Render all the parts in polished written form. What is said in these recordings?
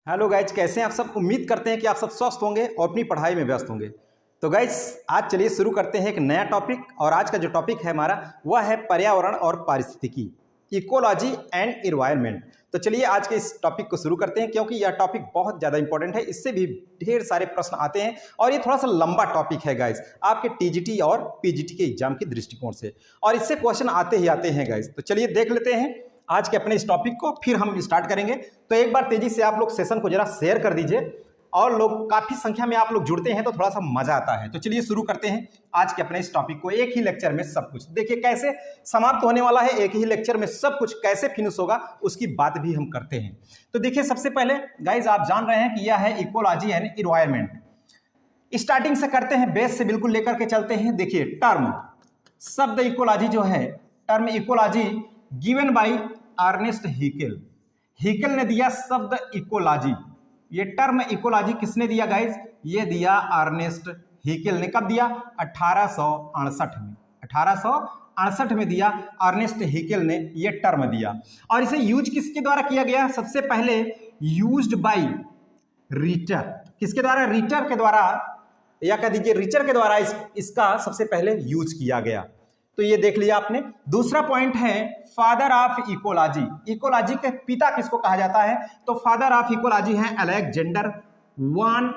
Hello guys, कैसे हैं आप सब। उम्मीद करते हैं कि आप सब स्वस्थ होंगे और अपनी पढ़ाई में व्यस्त होंगे। तो गाइज आज चलिए शुरू करते हैं एक नया टॉपिक। और आज का जो टॉपिक है हमारा वह है पर्यावरण और पारिस्थितिकी, इकोलॉजी एंड एनवायरनमेंट। तो चलिए आज के इस टॉपिक को शुरू करते हैं, क्योंकि यह टॉपिक बहुत ज़्यादा इंपॉर्टेंट है। इससे भी ढेर सारे प्रश्न आते हैं और ये थोड़ा सा लंबा टॉपिक है गाइज, आपके टीजीटी और पीजीटी के एग्जाम के दृष्टिकोण से, और इससे क्वेश्चन आते ही आते हैं गाइज। तो चलिए देख लेते हैं आज के अपने इस टॉपिक को, फिर हम स्टार्ट करेंगे। तो एक बार तेजी से आप लोग सेशन को जरा शेयर कर दीजिए, और लोग काफ़ी संख्या में आप लोग जुड़ते हैं तो थोड़ा सा मजा आता है। तो चलिए शुरू करते हैं आज के अपने इस टॉपिक को। एक ही लेक्चर में सब कुछ, देखिए कैसे समाप्त होने वाला है, एक ही लेक्चर में सब कुछ कैसे फिनिश होगा उसकी बात भी हम करते हैं। तो देखिए सबसे पहले गाइज आप जान रहे हैं कि यह है इकोलॉजी एंड एनवायरनमेंट। स्टार्टिंग से करते हैं, बेस से बिल्कुल लेकर के चलते हैं। देखिए टर्म शब्द इकोलॉजी जो है, term ecology given by Ernest Haeckel. Haeckel ने दिया शब्द इकोलॉजी। ये टर्म इकोलॉजी किसने दिया गाइज? ये दिया अर्नेस्ट हैकेल ने। कब दिया? 1868 में। 1868 में दिया अर्नेस्ट हैकेल ने ये टर्म दिया। और इसे यूज किसके द्वारा किया गया? सबसे पहले यूज्ड बाय रीटर। किसके द्वारा? रीटर के द्वारा, या कह दीजिए रिचर के द्वारा इसका सबसे पहले यूज किया गया। तो ये देख लिया आपने। दूसरा पॉइंट है फादर ऑफ इकोलॉजी। इकोलॉजी के पिता किसको कहा जाता है? तो फादर ऑफ इकोलॉजी है अलेक्जेंडर वान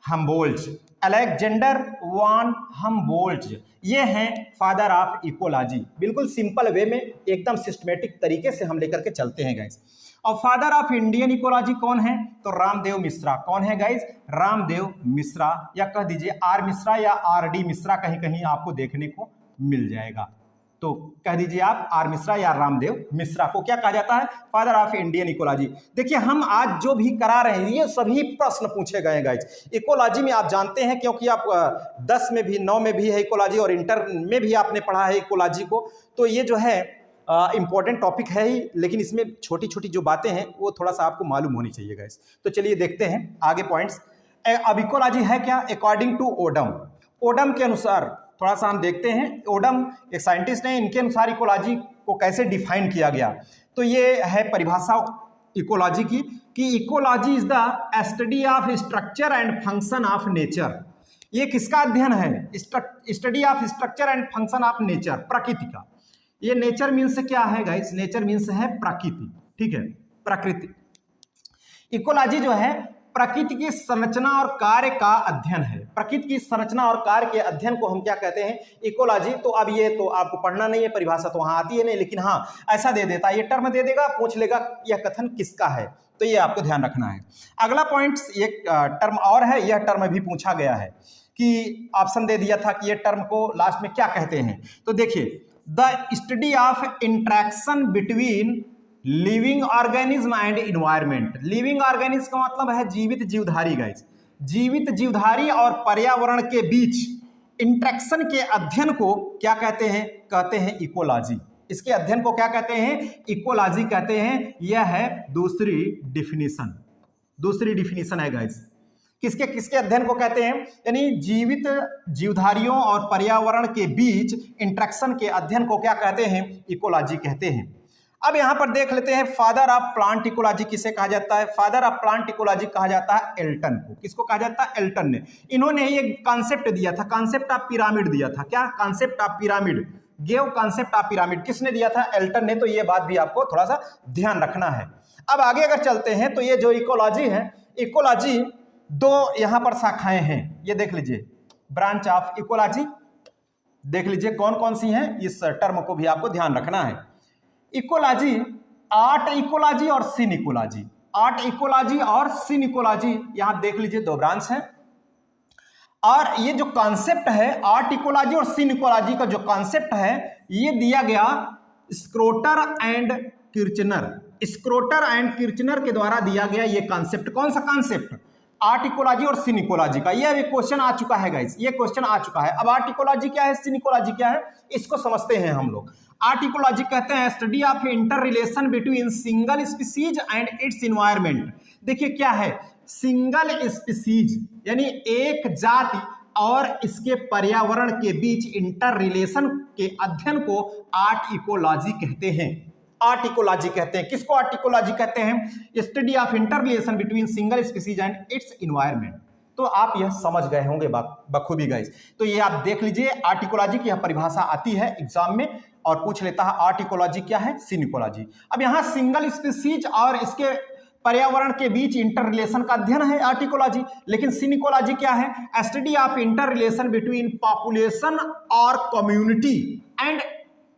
हम्बोल्ट्ज। अलेक्जेंडर वान हम्बोल्ट्ज ये हैं फादर ऑफ इकोलॉजी। बिल्कुल सिंपल वे में एकदम सिस्टमेटिक तरीके से हम लेकर के चलते हैं गाइस। और फादर ऑफ इंडियन इकोलॉजी कौन है? तो रामदेव मिश्रा। कौन है गाइस? रामदेव मिश्रा, या कह दीजिए आर मिश्रा या आर डी मिश्रा, कहीं कहीं आपको देखने को मिल जाएगा। तो कह दीजिए आप आर मिश्रा या रामदेव मिश्रा को क्या कहा जाता है? Father of Indian ecology. देखिए हम आज जो भी करा रहे हैं ये सभी प्रश्न पूछे गए गाइस। इकोलॉजी में आप जानते हैं, क्योंकि आप 10 में भी 9 में भी है इकोलॉजी, और इंटर में भी आपने पढ़ा है इकोलॉजी को। तो ये जो है इंपॉर्टेंट टॉपिक है ही, लेकिन इसमें छोटी छोटी जो बातें हैं वो थोड़ा सा आपको मालूम होनी चाहिए गाइस। तो चलिए देखते हैं आगे पॉइंट्स। अब इकोलॉजी है क्या? According to Odum. ओडम के अनुसार थोड़ा सा हम देखते हैं। ओडम एक साइंटिस्ट हैं, इनके अनुसार इकोलॉजी को कैसे डिफाइन किया गया। तो ये है परिभाषा इकोलॉजी की, कि ecology is the study of structure and function of nature. ये किसका अध्ययन है? Study of structure and function of nature, प्रकृति का। ये नेचर मीन्स क्या है गाइस? नेचर मीन्स है प्रकृति, ठीक है, प्रकृति। इकोलॉजी जो है प्रकृति की संरचना और कार्य का अध्ययन है। प्रकृति की संरचना और कार्य के अध्ययन को हम क्या कहते हैं? इकोलॉजी। तो अब ये तो आपको पढ़ना नहीं है, परिभाषा तो वहां आती है नहीं, लेकिन हाँ ऐसा दे देता है, ये टर्म दे देगा, पूछ लेगा यह कथन किसका है, तो ये आपको ध्यान रखना है। अगला पॉइंट एक टर्म और है, यह टर्म भी पूछा गया है कि ऑप्शन दे दिया था कि ये टर्म को लास्ट में क्या कहते हैं। तो देखिए the study of interaction between living organism and environment. Living organism का मतलब है जीवित जीवधारी गाइस। जीवित जीवधारी और पर्यावरण के बीच इंट्रैक्शन के अध्ययन को क्या कहते हैं? कहते हैं इकोलॉजी। इसके अध्ययन को क्या कहते हैं? इकोलॉजी कहते हैं। यह है दूसरी डिफिनीशन। दूसरी डिफिनीशन है गाइस। किसके किसके अध्ययन को कहते हैं? यानी जीवित जीवधारियों और पर्यावरण के बीच इंट्रैक्शन के अध्ययन को क्या कहते हैं? इकोलॉजी कहते हैं। अब यहां पर देख लेते हैं फादर ऑफ प्लांट इकोलॉजी किसे कहा जाता है? फादर ऑफ प्लांट इकोलॉजी कहा जाता है एल्टन को। किसको कहा जाता है? एल्टन ने। इन्होंने ये कॉन्सेप्ट दिया था, कॉन्सेप्ट ऑफ पिरामिड दिया था। क्या? Concept of pyramid, gave concept of pyramid किसने दिया था? एल्टन ने। तो ये बात भी आपको थोड़ा सा ध्यान रखना है। अब आगे अगर चलते हैं तो ये जो इकोलॉजी है, इकोलॉजी दो यहां पर शाखाएं हैं, ये देख लीजिए, ब्रांच ऑफ इकोलॉजी देख लीजिए कौन कौन सी हैं। इस टर्म को भी आपको ध्यान रखना है। इकोलॉजी, आर्ट इकोलॉजी और सीन इकोलॉजी। आर्ट इकोलॉजी और सीन इकोलॉजी, यहां देख लीजिए दो ब्रांच है। और ये जो कॉन्सेप्ट है आर्ट इकोलॉजी और सीन इकोलॉजी का जो कॉन्सेप्ट है, ये दिया गया स्क्रोटर एंड किर्चनर। स्क्रोटर एंड किर्चनर के द्वारा दिया गया ये कॉन्सेप्ट। कौन सा कॉन्सेप्ट? आर्ट इकोलॉजी और सीन इकोलॉजी का। यह भी क्वेश्चन आ चुका है गाइस, ये क्वेश्चन आ चुका है। अब आर्ट इकोलॉजी क्या है, सीन इकोलॉजी क्या है, इसको समझते हैं हम लोग। आर्ट इकोलॉजी कहते हैं study of inter relation between single species and it's environment. देखिए क्या है सिंगल स्पीसीज, यानी एक जाति और इसके पर्यावरण के बीच इंटर रिलेशन के अध्ययन को आर्ट इकोलॉजी कहते हैं। आर्टिकोलॉजी कहते हैं। किसको आर्टिकोलॉजी कहते हैं? Study of inter relation between single species and it's environment. तो आप यह समझ गए होंगे बखूबी गाइस। तो ये आप देख लीजिए, आर्टिकोलॉजी की यह परिभाषा आती है एग्जाम में और पूछ लेता है आर्टिकोलॉजी क्या है, सिनिकोलॉजी। अब यहां सिंगल स्पीसीज और इसके पर्यावरण के बीच इंटर रिलेशन का अध्ययन है आर्टिकोलॉजी। लेकिन सिनिकोलॉजी क्या है? Study of inter relation between population और कम्युनिटी एंड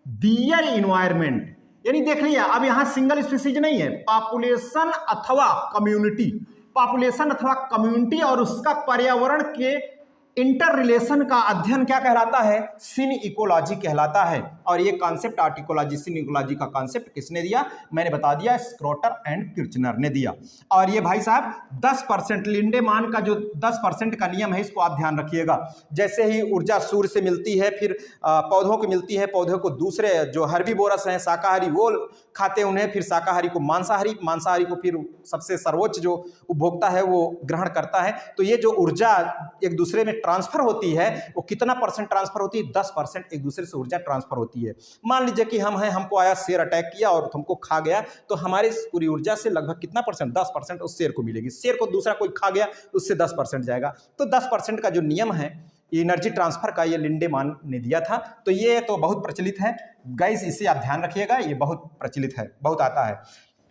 दियर इन्वायरमेंट। यानी देख लिया, अब यहां सिंगल स्पीसीज नहीं है, पॉपुलेशन अथवा कम्युनिटी, पॉपुलेशन अथवा कम्युनिटी और उसका पर्यावरण के इंटर रिलेशन का अध्ययन क्या कहलाता है? सिनिकोलॉजी कहलाता है। और ये कॉन्सेप्ट आर्टिकोलॉजी सिनिकोलॉजी का कॉन्सेप्ट किसने दिया? मैंने बता दिया, स्क्रोटर एंड किर्चनर ने दिया। और ये भाई साहब 10% लिंडेमान का जो 10% का नियम है, इसको आप ध्यान रखिएगा। जैसे ही ऊर्जा सूर्य से मिलती है, फिर पौधों को मिलती है, पौधों को दूसरे जो हर्बीवोरस हैं शाकाहारी वो खाते हैं उन्हें, फिर शाकाहारी को मांसाहारी, मांसाहारी को फिर सबसे सर्वोच्च जो उपभोक्ता है वो ग्रहण करता है। तो ये जो ऊर्जा एक दूसरे में ट्रांसफर होती है वो कितना परसेंट ट्रांसफर होती है? 10% एक दूसरे से ऊर्जा ट्रांसफर होती है। मान लीजिए कि हम हैं, हमको आया शेर अटैक किया और हमको खा गया, तो हमारे पूरी ऊर्जा से लगभग कितना परसेंट? 10% उस शेर को मिलेगी। शेर को दूसरा कोई खा गया, उससे 10% जाएगा। तो 10% का जो नियम है एनर्जी ट्रांसफर का, ये लिंडेमान ने दिया था। तो ये तो बहुत प्रचलित है गाइस, इसे आप ध्यान रखिएगा, ये बहुत प्रचलित है, बहुत आता है।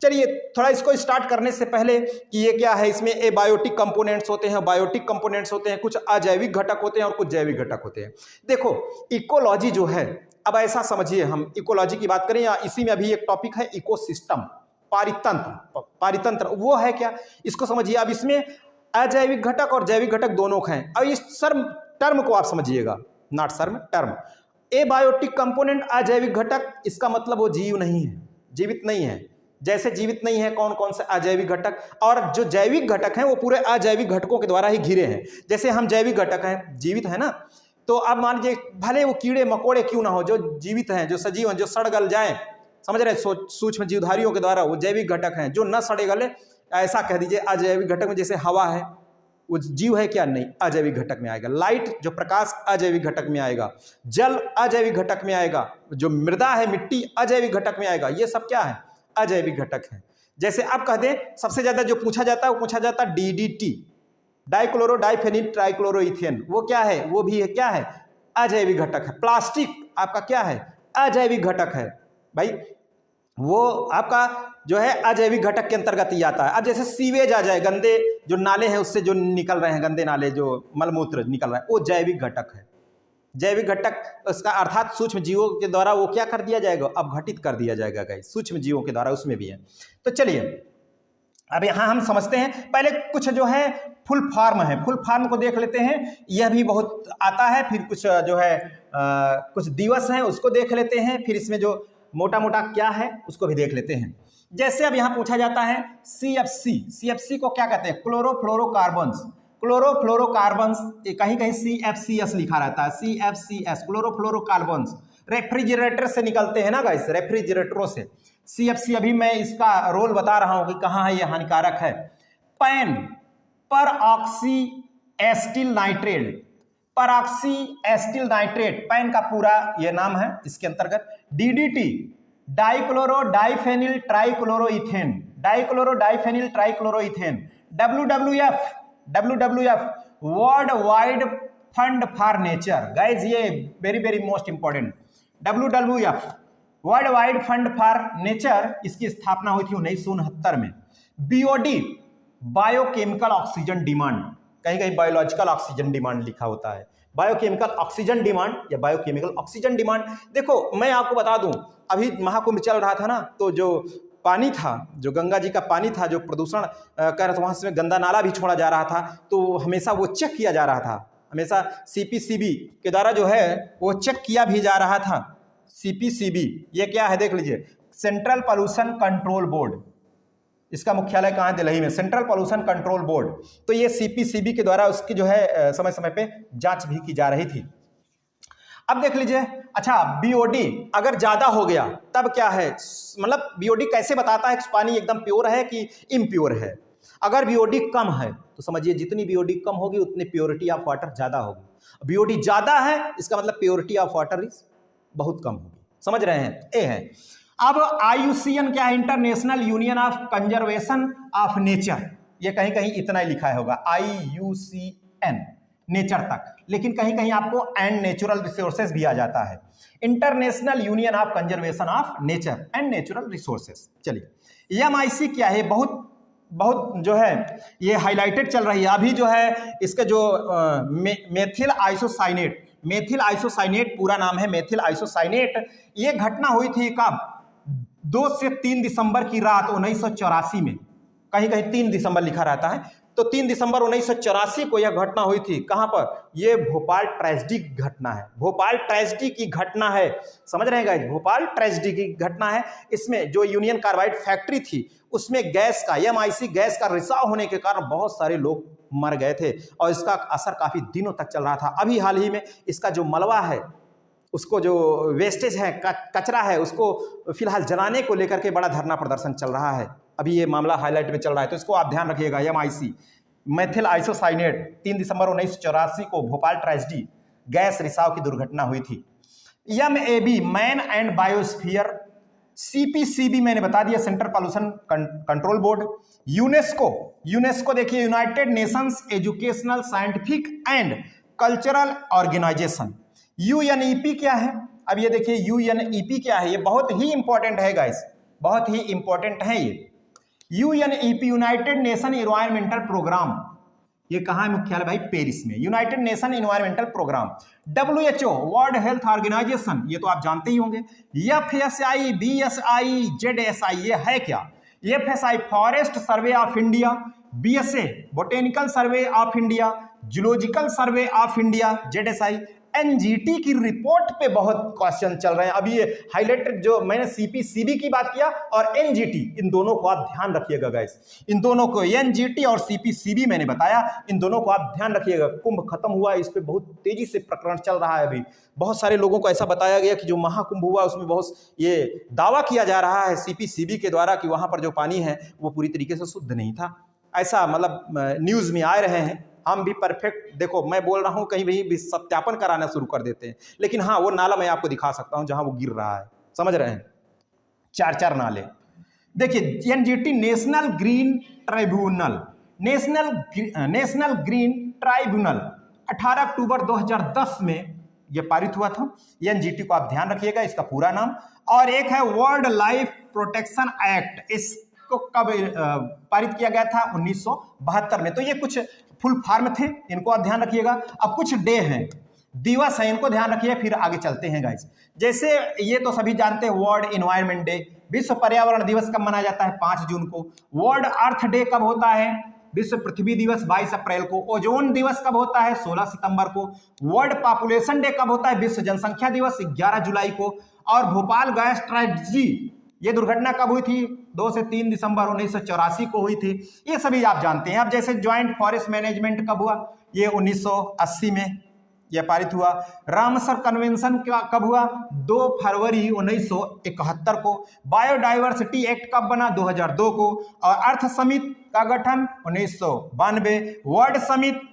चलिए थोड़ा इसको स्टार्ट करने से पहले कि ये क्या है, इसमें एबायोटिक कंपोनेंट्स होते हैं, बायोटिक कंपोनेंट्स होते हैं, कुछ अजैविक घटक होते हैं और कुछ जैविक घटक होते हैं। देखो इकोलॉजी जो है, अब ऐसा समझिए, हम इकोलॉजी की बात करें या इसी में अभी एक टॉपिक है इकोसिस्टम, पारितंत्र। पारितंत्र वो है क्या, इसको समझिए। अब इसमें अजैविक घटक और जैविक घटक दोनों हैं। अब इस टर्म को आप समझिएगा, नॉट सर्म, टर्म। एबायोटिक कंपोनेंट अजैविक घटक, इसका मतलब वो जीव नहीं है, जीवित नहीं है। जैसे जीवित नहीं है कौन कौन से अजैविक घटक, और जो जैविक घटक हैं वो पूरे अजैविक घटकों के द्वारा ही घिरे हैं। जैसे हम जैविक घटक हैं, जीवित है ना, तो अब मान लीजिए भले वो कीड़े मकोड़े क्यों ना हो, जो जीवित हैं, जो सजीव हैं, जो सड़ गल जाएं, समझ रहे हैं, सूक्ष्म जीवधारियों के द्वारा वो जैविक घटक हैं। जो न सड़े गले, ऐसा कह दीजिए अजैविक घटक में, जैसे हवा है वो जीव है क्या? नहीं, अजैविक घटक में आएगा। लाइट जो प्रकाश, अजैविक घटक में आएगा। जल अजैविक घटक में आएगा। जो मृदा है, मिट्टी, अजैविक घटक में आएगा। ये सब क्या है? अजैविक घटक है। जैसे आप कह दें, सबसे ज्यादा जो पूछा जाता है वो पूछा जाता है DDT, डाइक्लोरो डाइफेनिल ट्राइक्लोरोइथेन। वो क्या है? वो भी है क्या है? अजैविक घटक है। प्लास्टिक आपका क्या है? अजैविक घटक है भाई, वो आपका जो है अजैविक घटक के अंतर्गत ही आता है। अब जैसे सीवेज आ जाए, गंदे जो नाले हैं उससे जो निकल रहे हैं, गंदे नाले जो मलमूत्र निकल रहा है, वो जैविक घटक है। जैविक घटक उसका अर्थात सूक्ष्म जीवों के द्वारा वो क्या कर दिया जाएगा? अपघटित कर दिया जाएगा गाइस, सूक्ष्म जीवों के द्वारा, उसमें भी है। तो चलिए अब यहाँ हम समझते हैं, पहले कुछ जो है फुल फॉर्म है, फुल फॉर्म को देख लेते हैं, यह भी बहुत आता है। फिर कुछ जो है कुछ दिवस हैं उसको देख लेते हैं, फिर इसमें जो मोटा मोटा क्या है उसको भी देख लेते हैं। जैसे अब यहाँ पूछा जाता है CFC, CFC को क्या कहते हैं? क्लोरोफ्लोरोकार्बन्स। क्लोरोफ्लोरोकार्बन्स कहीं कहीं CFCS लिखा रहता है, CFCS क्लोरोफ्लोरोकार्बन्स। रेफ्रिजरेटर से निकलते हैं ना गाइस, रेफ्रिजरेटरों से। CFC अभी मैं इसका रोल बता रहा हूं कि कहां है, ये हानिकारक है। पैन पर oxy acetyl nitrate, peroxy acetyl nitrate, PAN का पूरा ये नाम है इसके अंतर्गत। DDT dichloro diphenyl trichloroethane, dichloro diphenyl trichloroethane. WWF world wide fund for nature, guys ये very very most important. WWF world wide fund for nature, इसकी स्थापना हुई थी 1969 में। BOD बायोकेमिकल ऑक्सीजन डिमांड, कहीं कहीं बायोलॉजिकल ऑक्सीजन डिमांड लिखा होता है, बायोकेमिकल ऑक्सीजन डिमांड या बायोकेमिकल ऑक्सीजन डिमांड। देखो मैं आपको बता दूं, अभी महाकुंभ चल रहा था ना, तो जो पानी था, जो गंगा जी का पानी था, जो प्रदूषण कर रहा था, वहां से गंदा नाला भी छोड़ा जा रहा था, तो हमेशा वो चेक किया जा रहा था, हमेशा CPCB के द्वारा जो है वो चेक किया भी जा रहा था। CPCB ये क्या है देख लीजिए, सेंट्रल पॉल्यूशन कंट्रोल बोर्ड, इसका मुख्यालय कहाँ है? दिल्ली में, सेंट्रल पॉल्यूशन कंट्रोल बोर्ड। तो ये CPCB के द्वारा उसकी जो है समय समय पे जांच भी की जा रही थी। अब देख लीजिए, अच्छा BOD अगर ज्यादा हो गया तब क्या है, मतलब BOD कैसे बताता है कि पानी एकदम प्योर है कि इम्प्योर है। अगर BOD कम है तो समझिए जितनी BOD कम होगी उतनी प्योरिटी ऑफ वाटर ज्यादा होगी। BOD ज्यादा है इसका मतलब प्योरिटी ऑफ वाटर इज बहुत कम होगी, समझ रहे हैं? ए है। अब IUCN क्या है? International union of conservation of nature. ये कहीं कहीं इतना ही लिखा होगा IUCN नेचर तक, लेकिन कहीं कहीं आपको एंड नेचुरल रिसोर्सेज भी आ जाता है। International union of conservation of nature and natural resources. चलिए MIC क्या है? बहुत बहुत जो है ये हाईलाइटेड चल रही है अभी जो है। इसके जो मेथिल आइसोसाइनेट पूरा नाम है मेथिल आइसोसाइनेट। ये घटना हुई थी कब? 2 से 3 दिसंबर की रात 1984 में। कहीं कहीं 3 दिसंबर लिखा रहता है, तो 3 दिसंबर 1984 को यह घटना हुई थी। कहां पर? यह भोपाल ट्रेजेडी की घटना है। भोपाल ट्रेजेडी की घटना है, समझ रहे हैं गाइस? भोपाल ट्रेजेडी की घटना है। इसमें जो यूनियन कार्बाइड फैक्ट्री थी उसमें गैस का MIC गैस का रिसाव होने के कारण बहुत सारे लोग मर गए थे और इसका असर काफी दिनों तक चल रहा था। अभी हाल ही में इसका जो मलबा है, उसको जो वेस्टेज है, कचरा है, उसको फिलहाल जलाने को लेकर के बड़ा धरना प्रदर्शन चल रहा है। अभी ये मामला हाईलाइट में चल रहा है, तो इसको आप ध्यान रखिएगा। MIC मेथिल आइसोसाइनेट 3 दिसंबर 1984 को भोपाल ट्रेजेडी गैस रिसाव की दुर्घटना हुई थी। MAB man and biosphere. CPCB मैंने बता दिया, central pollution control board. UNESCO देखिए, united nations educational scientific and cultural organisation. UNEP क्या है? अब ये देखिए UNEP क्या है? ये बहुत ही इंपॉर्टेंट है गाइस, बहुत ही इंपॉर्टेंट है ये। UNEP United Nation environmental programme. ये कहाँ है मुख्यालय भाई? पेरिस में, United Nation environmental programme. WHO world health organisation, ये तो आप जानते ही होंगे। FSI BSI ZSI, ये है क्या? FSI forest survey of India, BSA botanical survey of India, zoological survey of India, ZSI। NGT की रिपोर्ट पे बहुत क्वेश्चन चल रहे हैं। अभी ये हाईलाइटेड जो मैंने CPCB की बात किया और NGT, इन दोनों को आप ध्यान रखिएगा गाइस। इन दोनों को, NGT और CPCB मैंने बताया, इन दोनों को आप ध्यान रखिएगा। कुंभ खत्म हुआ, इस पे बहुत तेजी से प्रकरण चल रहा है। अभी बहुत सारे लोगों को ऐसा बताया गया कि जो महाकुंभ हुआ उसमें बहुत ये दावा किया जा रहा है CPCB के द्वारा कि वहां पर जो पानी है वो पूरी तरीके से शुद्ध नहीं था। ऐसा मतलब न्यूज में आ रहे हैं। हम भी परफेक्ट, देखो मैं बोल रहा हूं, कहीं भी सत्यापन कराना शुरू कर देते हैं, लेकिन हाँ वो नाला मैं आपको दिखा सकता हूं जहां वो गिर रहा है, समझ रहे हैं? 4 देखिए NGT national green tribunal, national green tribunal 18 अक्टूबर 2010 में यह पारित हुआ था। NGT को आप ध्यान रखिएगा, इसका पूरा नाम। और एक है वर्ल्ड लाइफ प्रोटेक्शन एक्ट, इसको कब पारित किया गया था? 1972 में। तो ये कुछ फुल फॉर्म थे, इनको आप ध्यान रखिएगा। अब कुछ डे हैं, दिवस हैं, इनको ध्यान रखिए, फिर आगे चलते हैं गाइस। जैसे ये तो सभी जानते हैं, वर्ल्ड एनवायरनमेंट डे, विश्व पर्यावरण दिवस कब मनाया जाता है? 5 जून को। वर्ल्ड अर्थ डे कब होता है? विश्व पृथ्वी दिवस 22 अप्रैल को। ओजोन दिवस कब होता है? 16 सितंबर को। वर्ल्ड पॉपुलेशन डे कब होता है? विश्व जनसंख्या दिवस 11 जुलाई को। और भोपाल गैस ट्रेजेडी, ये दुर्घटना कब हुई थी? 2 से 3 दिसंबर 1984 को हुई थी। ये सभी आप जानते हैं। अब जैसे ज्वाइंट फॉरेस्ट मैनेजमेंट कब हुआ? ये 1980 में यह पारित हुआ। रामसर कन्वेंशन कब हुआ? 2 फरवरी 1971 को। बायोडाइवर्सिटी एक्ट कब बना? 2002 को। और अर्थ समिति का गठन 1992। वर्ल्ड समिति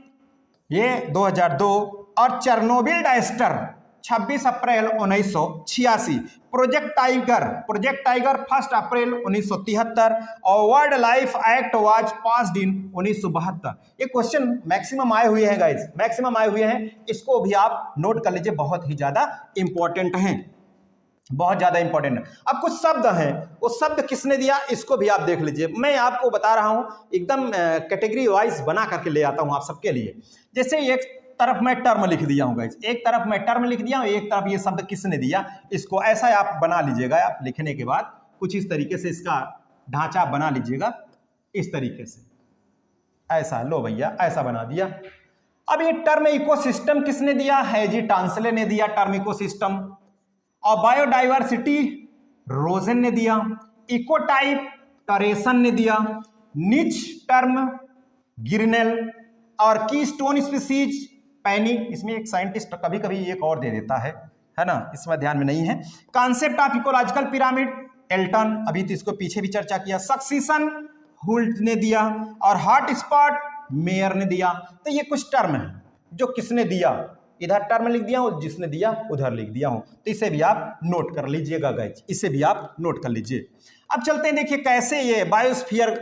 ये 2002। और चेरनोबिल डिजास्टर 26 अप्रैल 1986। प्रोजेक्ट टाइगर 1 अप्रैल 1973। और world life act was passed in 1972। ये क्वेश्चन मैक्सिमम आए हुए हैं गाइस, मैक्सिमम आए हुए हैं, इसको भी आप नोट कर लीजिए, बहुत ही ज्यादा इंपॉर्टेंट हैं, बहुत ज्यादा इंपॉर्टेंट है। अब कुछ शब्द हैं, वो शब्द किसने दिया इसको भी आप देख लीजिए। मैं आपको बता रहा हूं, एकदम कैटेगरी वाइज बना करके ले आता हूं आप सबके लिए। जैसे एक तरफ मैं टर्म लिख दिया हूं गाइस, एक तरफ मैं टर्म लिख दिया हूं, एक तरफ ये शब्द किसने दिया, इसको ऐसा आप बना लीजिएगा। आप लिखने के बाद कुछ इस तरीके से इसका ढांचा बना लीजिएगा, इस तरीके से, ऐसा लो भैया, ऐसा बना दिया। अब ये टर्म इकोसिस्टम किसने दिया? हैजी टांसले ने दिया टर्म इकोसिस्टम। और बायोडाइवर्सिटी रोजन ने दिया। इकोटाइप टरेसन ने दिया। निच टर्म गिरनेल। और कीस्टोन स्पीसीज पैनी, इसमें एक साइंटिस्ट कभी कभी एक और दे देता है ना, इसमें ध्यान में नहीं है। Concept of ecological pyramid Elton, अभी तो इसको पीछे भी चर्चा किया। सक्सीशन हुल्ट ने दिया। और हॉट स्पॉट मेयर ने दिया। तो ये कुछ टर्म है जो किसने दिया, इधर टर्म लिख दिया हूँ, जिसने दिया उधर लिख दिया हूँ। तो इसे भी आप नोट कर लीजिएगा गाइज, इसे भी आप नोट कर लीजिए। अब चलते हैं, देखिए कैसे ये बायोस्फीयर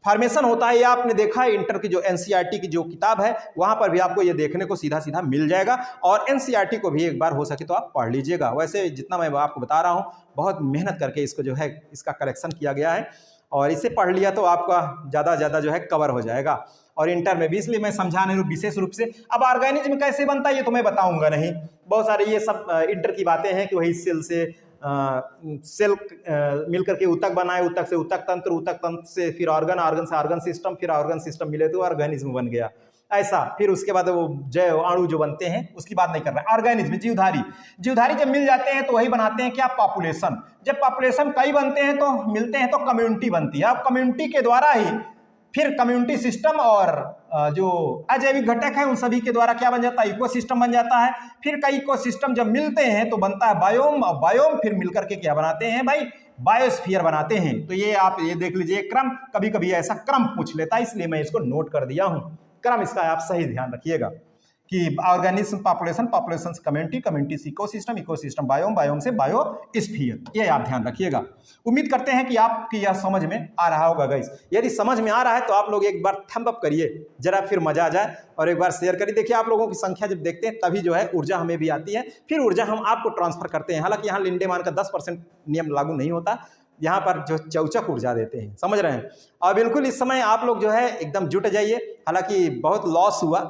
फॉर्मेशन होता है। ये आपने देखा है इंटर की जो एनसीईआरटी की जो किताब है वहां पर भी आपको ये देखने को सीधा सीधा मिल जाएगा, और एनसीईआरटी को भी एक बार हो सके तो आप पढ़ लीजिएगा। वैसे जितना मैं आपको बता रहा हूँ बहुत मेहनत करके इसको जो है इसका करेक्शन किया गया है, और इसे पढ़ लिया तो आपका ज़्यादा जो है कवर हो जाएगा। और इंटर में भी इसलिए मैं समझा नहीं विशेष रूप से। अब ऑर्गेनिज्म कैसे बनता है ये तो मैं बताऊंगा नहीं, बहुत सारे ये सब इंटर की बातें हैं कि वही सेल से सेल मिलकर के ऊतक बनाए, ऊतक से ऊतक तंत्र से फिर ऑर्गन, ऑर्गन से ऑर्गन सिस्टम, फिर ऑर्गन सिस्टम मिले तो ऑर्गेनिज्म बन गया ऐसा। फिर उसके बाद वो जैव अणु जो बनते हैं उसकी बात नहीं कर रहे हैं। ऑर्गेनिज्म जीवधारी जब मिल जाते हैं तो वही बनाते हैं क्या, पॉपुलेशन। जब पॉपुलेशन कई बनते हैं तो मिलते हैं तो कम्युनिटी बनती है। अब कम्युनिटी के द्वारा ही फिर कम्युनिटी सिस्टम और जो अजैविक घटक है उन सभी के द्वारा क्या बन जाता है, इकोसिस्टम बन जाता है। फिर कई इकोसिस्टम जब मिलते हैं तो बनता है बायोम, और बायोम फिर मिलकर के क्या बनाते हैं भाई, बायोस्फीयर बनाते हैं। तो ये आप ये देख लीजिए क्रम, कभी कभी ऐसा क्रम पूछ लेता है इसलिए मैं इसको नोट कर दिया हूं। क्रम इसका आप सही ध्यान रखिएगा कि ऑर्गेनिज्म पॉपुलेशन, पॉपुलेशन से कम्युनिटी, कम्युनिटी से इकोसिस्टम, इकोसिस्टम बायोम, बायोम से बायोस्फीयर, ये आप ध्यान रखिएगा। उम्मीद करते हैं कि आपकी यह समझ में आ रहा होगा गाइस। यदि समझ में आ रहा है तो आप लोग एक बार थंब अप करिए, जरा फिर मजा आ जाए, और एक बार शेयर करिए। देखिए आप लोगों की संख्या जब देखते हैं तभी जो है ऊर्जा हमें भी आती है, फिर ऊर्जा हम आपको ट्रांसफर करते हैं। हालांकि यहाँ लिंडेमान का 10% नियम लागू नहीं होता, यहाँ पर जो चौचक ऊर्जा देते हैं, समझ रहे हैं। और बिल्कुल इस समय आप लोग जो है एकदम जुट जाइए। हालांकि बहुत लॉस हुआ,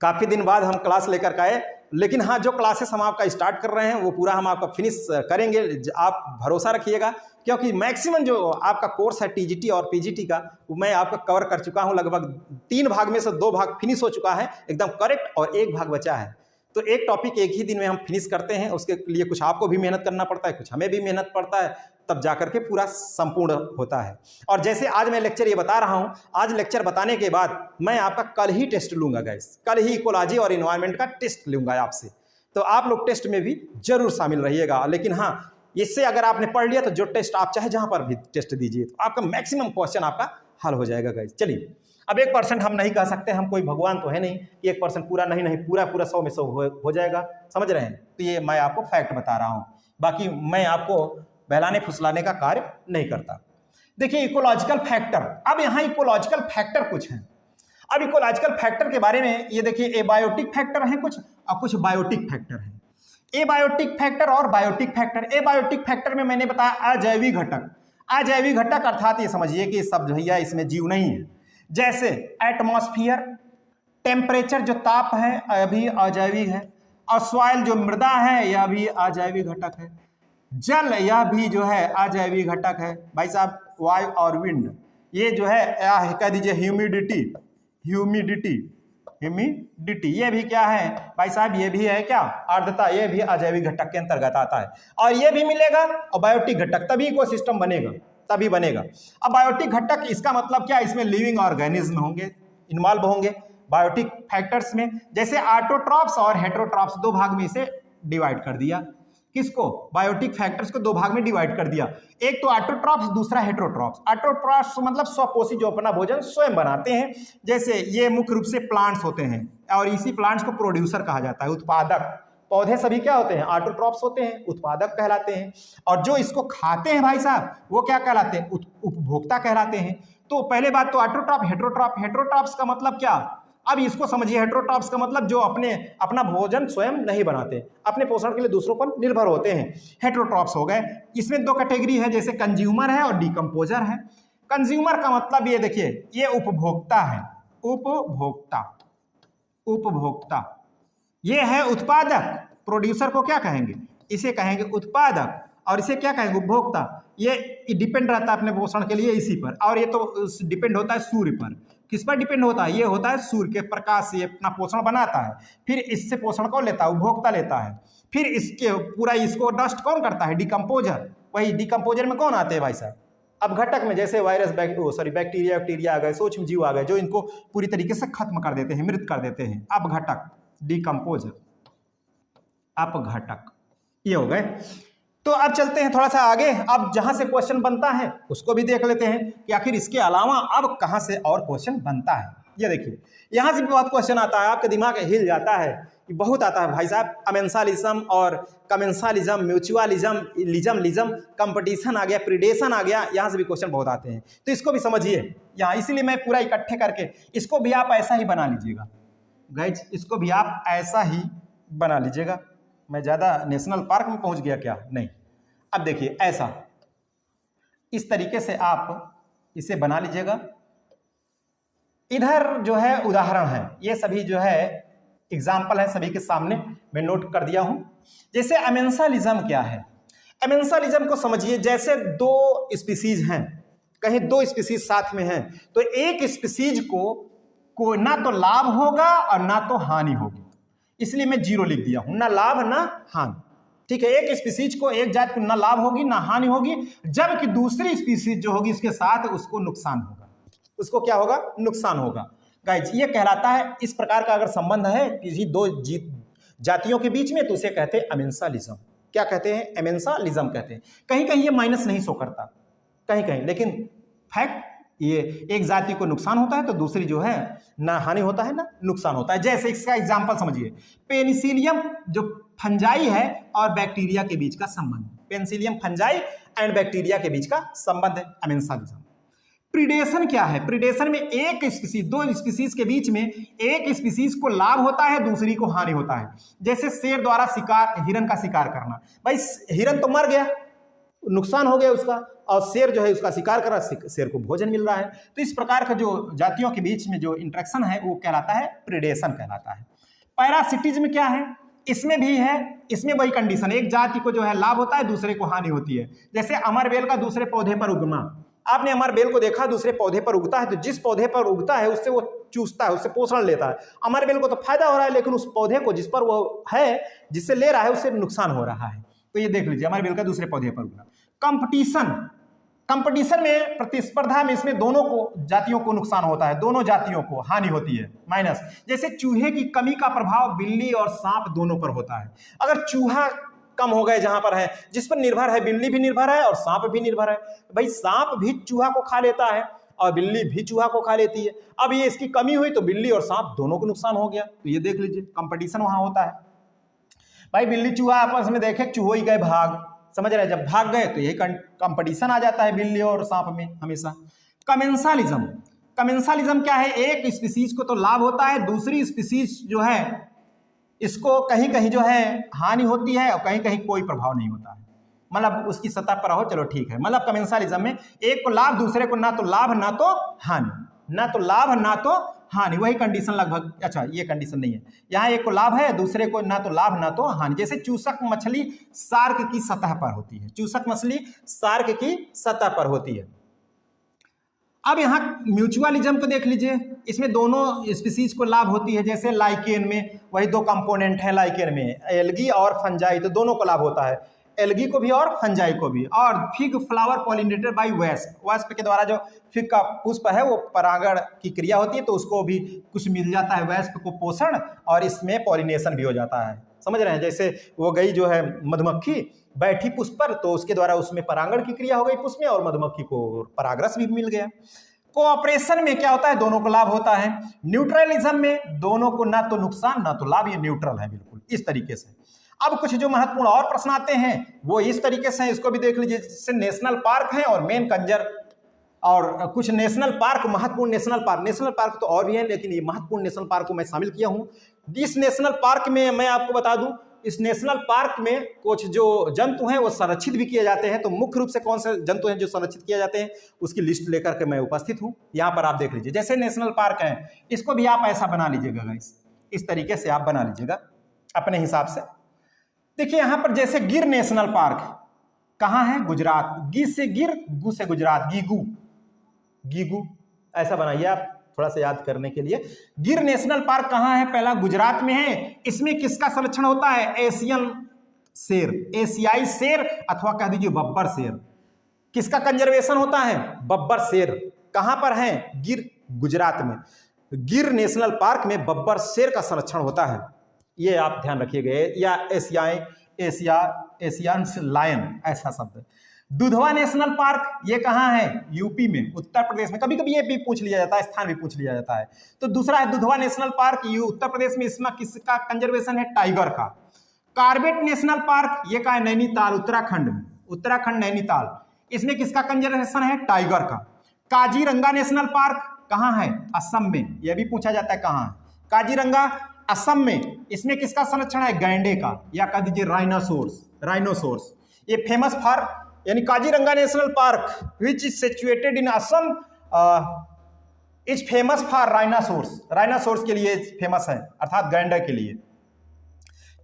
काफ़ी दिन बाद हम क्लास लेकर के आए, लेकिन हाँ जो क्लासेस हम आपका स्टार्ट कर रहे हैं वो पूरा हम आपका फिनिश करेंगे, आप भरोसा रखिएगा। क्योंकि मैक्सिमम जो आपका कोर्स है टीजीटी और पीजीटी का वो मैं आपका कवर कर चुका हूँ। लगभग 3 भाग में से 2 भाग फिनिश हो चुका है एकदम करेक्ट, और 1 भाग बचा है। तो एक टॉपिक एक ही दिन में हम फिनिश करते हैं, उसके लिए कुछ आपको भी मेहनत करना पड़ता है, कुछ हमें भी मेहनत पड़ता है, तब जाकर के पूरा संपूर्ण होता है। और जैसे आज मैं लेक्चर ये बता रहा हूं, आज लेक्चर बताने के बाद मैं आपका कल ही टेस्ट लूंगा गाइस, कल ही इकोलॉजी और एनवायरनमेंट का टेस्ट लूंगा आपसे। तो आप लोग टेस्ट में भी जरूर शामिल रहिएगा। लेकिन हाँ, इससे अगर आपने पढ़ लिया तो जो टेस्ट आप चाहे जहां पर भी टेस्ट दीजिए तो आपका मैक्सिमम क्वेश्चन आपका हल हो जाएगा गाइस। चलिए, अब 1% हम नहीं कह सकते, हम कोई भगवान तो है नहीं कि 1% पूरा नहीं पूरा 100 में 100 हो जाएगा, समझ रहे हैं। तो ये मैं आपको फैक्ट बता रहा हूँ, बाकी मैं आपको बहलाने फुसलाने का कार्य नहीं करता। देखिए इकोलॉजिकल फैक्टर, अब यहाँ इकोलॉजिकल फैक्टर कुछ हैं। अब इकोलॉजिकल फैक्टर के बारे में ये देखिए, एबायोटिक फैक्टर हैं कुछ और कुछ बायोटिक फैक्टर हैं। एबायोटिक फैक्टर और बायोटिक फैक्टर। एबायोटिक फैक्टर में मैंने बताया अजैविक घटक। अजैविक घटक अर्थात ये समझिए कि सब भैया इसमें जीव नहीं है। जैसे एटमॉस्फेयर, टेम्परेचर जो ताप है अभी अजैविक है, और सॉइल जो मृदा है यह भी अजैविक घटक है। जल यह भी जो है अजैविक घटक है भाई साहब। वायु और विंड ये जो है कह दीजिए ह्यूमिडिटी ये भी क्या है भाई साहब, ये भी है क्या, आर्द्रता, ये भी अजैविक घटक के अंतर्गत आता है। और ये भी मिलेगा, और बायोटिक घटक, तभी इकोसिस्टम बनेगा, तभी बनेगा। अब बायोटिक घटक इसका मतलब क्या, इसमें लिविंग ऑर्गेनिज्म होंगे, इन्वॉल्व होंगे बायोटिक फैक्टर्स में। जैसे ऑटोट्रॉप्स और हेटेरोट्रॉप्स, 2 भाग में इसे डिवाइड कर दिया। किसको, बायोटिक फैक्टर्स को 2 भाग में डिवाइड कर दिया। एक तो ऑटोट्रॉप्स, दूसरा हेटेरोट्रॉप्स। ऑटोट्रॉप्स मतलब स्वपोषी, जो अपना भोजन स्वयं बनाते हैं। जैसे ये मुख्य रूप से प्लांट्स होते हैं, और इसी प्लांट्स को प्रोड्यूसर कहा जाता है, उत्पादक। पौधे सभी क्या होते हैं, ऑटोट्रॉप्स होते हैं, उत्पादक कहलाते हैं। और जो इसको खाते हैं भाई साहब वो क्या कहलाते हैं, उपभोक्ता कहलाते हैं। तो पहले बात तो ऑटोट्रॉप, हेटेरोट्रॉप। हेटेरोट्रॉप्स का मतलब क्या, अब इसको समझिए। हेटेरोट्रॉप्स का मतलब जो अपना भोजन स्वयं नहीं बनाते, अपने पोषण के लिए दूसरों पर निर्भर होते हैं, हेटेरोट्रॉप्स हो गए। इसमें 2 कैटेगरी है, जैसे कंज्यूमर है और डिकम्पोजर है। कंज्यूमर का मतलब ये देखिए, ये उपभोक्ता है, उपभोक्ता। ये है उत्पादक, प्रोड्यूसर को क्या कहेंगे, इसे कहेंगे उत्पादक, और इसे क्या कहेंगे, उपभोक्ता। ये डिपेंड रहता है अपने पोषण के लिए इसी पर, और ये तो डिपेंड होता है सूर्य पर। किस पर डिपेंड होता है, ये होता है सूर्य के प्रकाश से अपना पोषण बनाता है, फिर इससे पोषण कौन लेता है, उपभोक्ता लेता है। फिर इसके पूरा इसको नष्ट कौन करता है, डिकम्पोजर। वही डिकम्पोजर में कौन आते हैं भाई साहब, अब घटक में जैसे वायरस, बैक्टीरिया आ गए, सूक्ष्म जीव आ गए, जो इनको पूरी तरीके से खत्म कर देते हैं, मृत कर देते हैं। अब घटक, डिकम्पोजर, अपघटक, ये हो गए। तो अब चलते हैं थोड़ा सा आगे। अब जहां से क्वेश्चन बनता है उसको भी देख लेते हैं कि आखिर इसके अलावा अब कहां से और क्वेश्चन बनता है। ये देखिए यहाँ से भी बहुत क्वेश्चन आता है, आपका दिमाग हिल जाता है, बहुत आता है भाई साहब। अमेंसालिज्म और कमेंसालिज्म, म्यूचुअलिज्म, लिज्म, कंपटीशन आ गया, प्रीडेशन आ गया, यहाँ से भी क्वेश्चन बहुत आते हैं। तो इसको भी समझिए यहाँ, इसीलिए मैं पूरा इकट्ठे करके इसको भी आप ऐसा ही बना लीजिएगा गाइज, इसको भी आप ऐसा ही बना लीजिएगा। मैं ज़्यादा नेशनल पार्क में पहुँच गया क्या? नहीं। अब देखिए ऐसा, इस तरीके से आप इसे बना लीजिएगा। इधर जो है उदाहरण है, ये सभी जो है एग्जाम्पल है, सभी के सामने मैं नोट कर दिया हूं। जैसे अमेंसालिज्म क्या है? अमेंसालिज्म को समझिए, जैसे दो स्पीसीज हैं, कहीं दो स्पीसीज साथ में हैं, तो एक स्पीसीज को ना तो लाभ होगा और ना तो हानि होगी, इसलिए मैं 0 लिख दिया हूं, ना लाभ ना हानि। ठीक है, एक स्पीसीज को, एक जात को ना लाभ होगी ना हानि होगी, जबकि दूसरी स्पीसीज जो होगी उसके साथ उसको नुकसान होगा। उसको क्या होगा? नुकसान होगा। गाइज ये कहलाता है, इस प्रकार का अगर संबंध है किसी दो जातियों के बीच में तो उसे कहते हैं अमेंसालिज्म। क्या कहते हैं? अमेंसालिज्म कहते हैं। कहीं कहीं ये माइनस नहीं शो करता, कहीं कहीं, लेकिन फैक्ट ये एक जाति को नुकसान होता है तो दूसरी जो है ना हानि होता है ना नुकसान होता है। जैसे इसका एग्जांपल समझिए, पेनिसिलियम जो फंजाई है और बैक्टीरिया के बीच का संबंध, पेनिसिलियम फंजाई एंड बैक्टीरिया के बीच का संबंध है अमेंसालिज्म। प्रीडेशन क्या है? प्रीडेशन में एक स्पीसीज, दो स्पीसीज के बीच में एक स्पीसीज को लाभ होता है, दूसरी को हानि होता है। जैसे शेर द्वारा शिकार, हिरन का शिकार करना, भाई हिरन तो मर गया, नुकसान हो गया उसका, और शेर जो है उसका शिकार कर रहा है, शेर को भोजन मिल रहा है। तो इस प्रकार का जो जातियों के बीच में जो इंटरेक्शन है वो कहलाता है प्रीडेशन कहलाता है। पैरासिटिज्म क्या है? इसमें भी है, इसमें वही कंडीशन, एक जाति को जो है लाभ होता है, दूसरे को हानि होती है। जैसे अमरबेल का दूसरे पौधे पर उगना, आपने अमरबेल को देखा दूसरे पौधे पर उगता है, तो जिस पौधे पर उगता है उससे वो चूसता है, उससे पोषण लेता है। अमरबेल को तो फायदा हो रहा है, लेकिन उस पौधे को जिस पर वो है, जिससे ले रहा है, उससे नुकसान हो रहा है। तो ये देख लीजिए, अमरबेल का दूसरे पौधे पर उगना। कंपटीशन में, प्रतिस्पर्धा में, इसमें दोनों को, जातियों को नुकसान होता है, दोनों जातियों को हानि होती है, माइनस। जैसे चूहे की कमी का प्रभाव बिल्ली और सांप दोनों पर होता है। अगर चूहा कम हो गए जहां पर है, जिस पर निर्भर है, बिल्ली भी निर्भर है और सांप भी निर्भर है। भाई सांप भी चूहा को खा लेता है और बिल्ली भी चूहा को खा लेती है। अब ये इसकी कमी हुई तो बिल्ली और सांप दोनों को नुकसान हो गया। तो ये देख लीजिए, कंपटीशन वहां होता है। भाई बिल्ली चूहा आपस में देखे, चूहो ही गए भाग, समझ रहे हैं? जब भाग गए तो यही कंपटीशन आ जाता है बिल्ली और सांप में हमेशा। कमेंसालिज्म क्या है? एक स्पीसीज को तो लाभ होता है, दूसरी स्पीसीज जो है इसको कहीं कहीं जो है हानि होती है और कहीं कहीं कोई प्रभाव नहीं होता है, मतलब उसकी सतह पर रहो, चलो ठीक है। मतलब कमेंसालिज्म में एक को लाभ, दूसरे को ना तो लाभ ना तो हानि, ना तो लाभ ना तो हानि, वही कंडीशन लगभग। अच्छा ये कंडीशन नहीं है, यहाँ एक को लाभ है, दूसरे को ना तो लाभ ना तो हानि। जैसे चूसक मछली शार्क की सतह पर होती है, चूसक मछली शार्क की सतह पर होती है। अब यहाँ म्यूचुअलिज्म को देख लीजिए, इसमें दोनों स्पीसीज को लाभ होती है। जैसे लाइकेन में वही दो कंपोनेंट है, लाइकेन में एल्गी और फंजाई, तो दोनों को लाभ होता है, एल्गी को भी और फंजाई को भी। और fig flower pollinated bye wasp, wasp के द्वारा जो फिग का पुष्प है वो परागण की क्रिया होती है, तो उसको भी कुछ मिल जाता है, वेस्प को पोषण, और इसमें पॉलिनेशन भी हो जाता है। समझ रहे हैं? जैसे वो गई जो है मधुमक्खी बैठी पुष्प पर, तो उसके द्वारा उसमें परागण की क्रिया हो गई पुष्प में, और मधुमक्खी को परागरस भी मिल गया। कोऑपरेशन में क्या होता है? दोनों को लाभ होता है। न्यूट्रलिज्म में दोनों को ना तो नुकसान ना तो लाभ, ये न्यूट्रल है बिल्कुल इस तरीके से। अब कुछ जो महत्वपूर्ण और प्रश्न आते हैं वो इस तरीके से हैं, इसको भी देख लीजिए। जैसे नेशनल पार्क है और मेन कंजर, और कुछ नेशनल पार्क, महत्वपूर्ण नेशनल पार्क तो और भी हैं, लेकिन ये महत्वपूर्ण नेशनल पार्क को मैं शामिल किया हूँ। इस नेशनल पार्क में मैं आपको बता दूं, इस नेशनल पार्क में कुछ जो जंतु हैं वो संरक्षित भी किए जाते हैं। तो मुख्य रूप से कौन से जंतु हैं जो संरक्षित किए जाते हैं, उसकी लिस्ट लेकर के मैं उपस्थित हूँ। यहाँ पर आप देख लीजिए, जैसे नेशनल पार्क है, इसको भी आप ऐसा बना लीजिएगा गाइस, इस तरीके से आप बना लीजिएगा अपने हिसाब से। देखिए यहाँ पर जैसे गिर नेशनल पार्क कहाँ है? गुजरात। गी से गिर, गु से गुजरात, गीगू ऐसा बनाइए आप थोड़ा सा याद करने के लिए। गिर नेशनल पार्क कहाँ है? पहला गुजरात में है। इसमें किसका संरक्षण होता है? एशियन शेर, एशियाई शेर अथवा कह दीजिए बब्बर शेर। किसका कंजर्वेशन होता है? बब्बर शेर। कहाँ पर है? गिर, गुजरात में। गिर नेशनल पार्क में बब्बर शेर का संरक्षण होता है, ये आप ध्यान रखिएगा। या एशियन लायन ऐसा शब्द। दुधवा नेशनल पार्क ये कहाँ है? यूपी में, उत्तर प्रदेश में। कभी कभी ये भी पूछ लिया जाता है, स्थान भी पूछ लिया जाता है। तो दूसरा है दुधवा नेशनल पार्क, ये उत्तर प्रदेश में। इसमें किसका कंजर्वेशन है? टाइगर का। कार्बेट नेशनल पार्क ये कहाँ है? नैनीताल, उत्तराखंड में। उत्तराखंड नैनीताल, इसमें किसका कंजर्वेशन है? टाइगर का। काजीरंगा नेशनल पार्क कहाँ है? असम में। यह भी पूछा जाता है कहाँ है? काजीरंगा असम में। इसमें किसका संरक्षण है? गैंडे का, या कह दीजिए राइनोसोर्स। ये फेमस फॉर, यानी Kaziranga national park which is situated in Assam is famous for rhinoceros के लिए फेमस है, अर्थात गैंडे के लिए।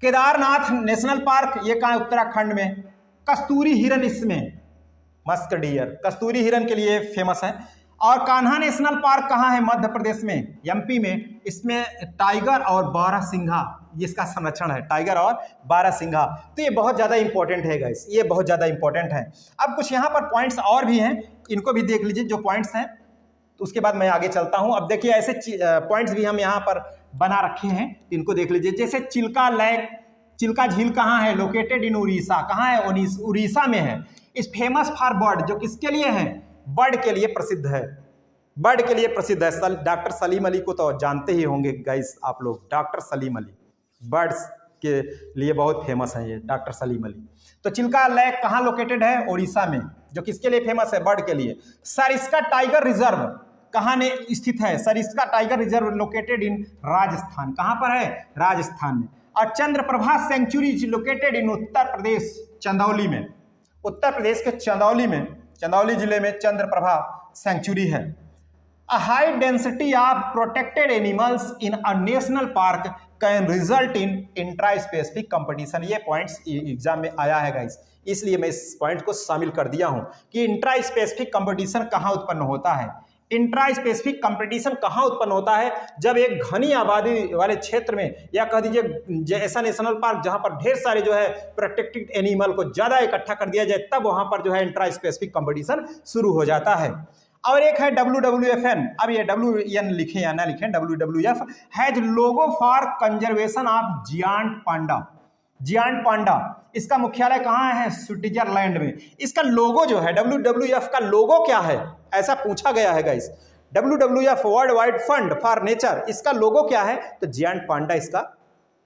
केदारनाथ नेशनल पार्क ये कहाँ है? उत्तराखंड में। कस्तूरी हिरन, इसमें मस्क डियर, कस्तूरी हिरन के लिए फेमस है। और कान्हा नेशनल पार्क कहाँ है? मध्य प्रदेश में, एमपी में। इसमें टाइगर और बारहसिंघा, इसका संरक्षण है, टाइगर और बारहसिंघा। तो ये बहुत ज़्यादा इंपॉर्टेंट है गाइस, ये बहुत ज़्यादा इंपॉर्टेंट है। अब कुछ यहाँ पर पॉइंट्स और भी हैं, इनको भी देख लीजिए जो पॉइंट्स हैं, तो उसके बाद मैं आगे चलता हूँ। अब देखिए ऐसे पॉइंट्स भी हम यहाँ पर बना रखे हैं, इनको देख लीजिए। जैसे चिल्का लेक, चिल्का झील कहाँ है? Located in Orissa. कहाँ है? उड़ीसा में है। इस फेमस फॉर बर्ड, जो किसके लिए है? बर्ड के लिए प्रसिद्ध है, बर्ड के लिए प्रसिद्ध है। डॉक्टर सलीम अली को तो जानते ही होंगे गाइस आप लोग, डॉक्टर सलीम अली बर्ड्स के लिए बहुत फेमस है ये डॉक्टर सलीम अली। तो चिल्का लेक कहाँ लोकेटेड है? उड़ीसा में, जो किसके लिए फेमस है? बर्ड के लिए। सरिस्का टाइगर रिजर्व कहाँ ने स्थित है? Sariska tiger reserve located in Rajasthan. कहाँ पर है? राजस्थान में। और Chandraprabha sanctuary located in Uttar Pradesh, Chandauli में। उत्तर प्रदेश के चंदौली में, चंदौली जिले में चंद्रप्रभा सेंचुरी है। A high density of protected animals in a national park can result in intra specific competition. ये पॉइंट्स एग्जाम में आया है गाइस, इसलिए मैं इस पॉइंट को शामिल कर दिया हूं कि इंट्रा स्पेसिफिक कंपटीशन कहां उत्पन्न होता है। इंट्रा स्पेसिफिक कंपटीशन कहाँ उत्पन्न होता है? जब एक घनी आबादी वाले क्षेत्र में, या कह दीजिए ऐसा नेशनल पार्क जहाँ पर ढेर सारे जो है प्रोटेक्टेड एनिमल को ज़्यादा इकट्ठा कर दिया जाए, तब वहाँ पर जो है इंट्रा स्पेसिफिक कंपटीशन शुरू हो जाता है। और एक है WWFN, अब ये WN लिखें या ना लिखें, WWF has logo for conservation of giant panda. Giant panda, इसका मुख्यालय कहाँ है? स्विट्जरलैंड में। इसका लोगो जो है, WWF का लोगो क्या है, ऐसा पूछा गया है guys. WWF world wide fund for nature, इसका लोगो क्या है? तो जियांट पांडा इसका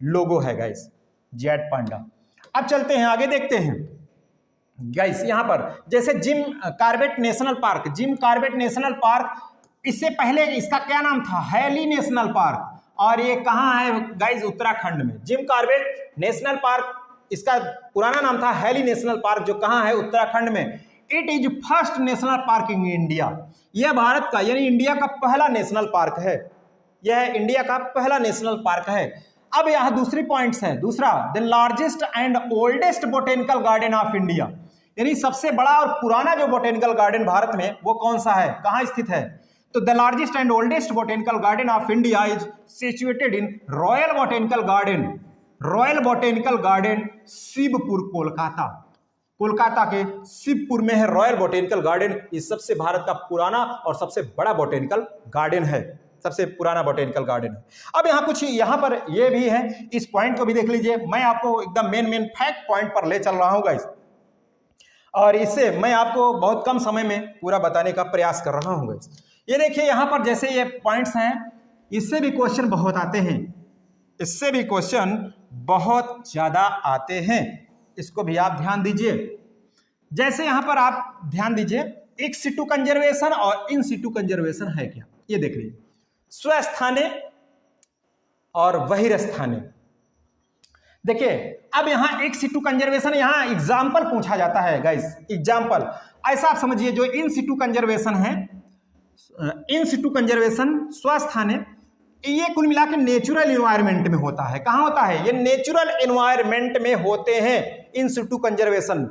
लोगो है गाइस, जियांट पांडा। अब चलते हैं आगे, देखते हैं गाइस। यहाँ पर जैसे Jim Corbett national park, Jim Corbett national park, इससे पहले इसका क्या नाम था? Hailey national park. और ये कहाँ है गाइस? उत्तराखंड में। जिम कॉर्बेट नेशनल पार्क, इसका पुराना नाम था हैली नेशनल पार्क, जो कहाँ है? उत्तराखंड में। It is first national park in India, यह भारत का यानी इंडिया का पहला नेशनल पार्क है। यह इंडिया का पहला नेशनल पार्क है। अब यहाँ दूसरी पॉइंट्स है। दूसरा, the largest and oldest botanical garden of India, यानी सबसे बड़ा और पुराना जो बोटेनिकल गार्डन भारत में, वो कौन सा है? कहाँ स्थित है? तो the largest and oldest botanical garden of India is situated in royal botanical garden, royal botanical garden Shivpur, Kolkata. Kolkata के शिवपुर में है रॉयल बोटेनिकल गार्डन। ये सबसे भारत का पुराना और सबसे बड़ा बोटेनिकल गार्डन है, सबसे पुराना बोटेनिकल गार्डन है। अब यहाँ कुछ यहाँ पर ये भी है, इस पॉइंट को भी देख लीजिए। मैं आपको एकदम मेन फैक्ट पॉइंट पर ले चल रहा हूँ गाइस, और इससे मैं आपको बहुत कम समय में पूरा बताने का प्रयास कर रहा हूँ गाइस। ये देखिए यहाँ पर जैसे ये पॉइंट्स हैं, इससे भी क्वेश्चन बहुत आते हैं, इससे भी क्वेश्चन बहुत ज़्यादा आते हैं, इसको भी आप ध्यान दीजिए। जैसे यहाँ पर आप ध्यान दीजिए, इन सिटू कंजर्वेशन और इन सिटू कंजर्वेशन है क्या, ये देख लीजिए। स्वस्थाने और बहिर्स्थाने, देखिए अब यहाँ एक सिटू कंजर्वेशन, यहाँ एग्जाम्पल पूछा जाता है गाइस, एग्जाम्पल ऐसा आप समझिए। जो इन सिटू कंजर्वेशन है, इन सिटू कंजर्वेशन स्वस्थाने, ये कुल मिला के नेचुरल एनवायरनमेंट में होता है। कहाँ होता है? ये नेचुरल एनवायरनमेंट में होते हैं इन सिटू कंजर्वेशन,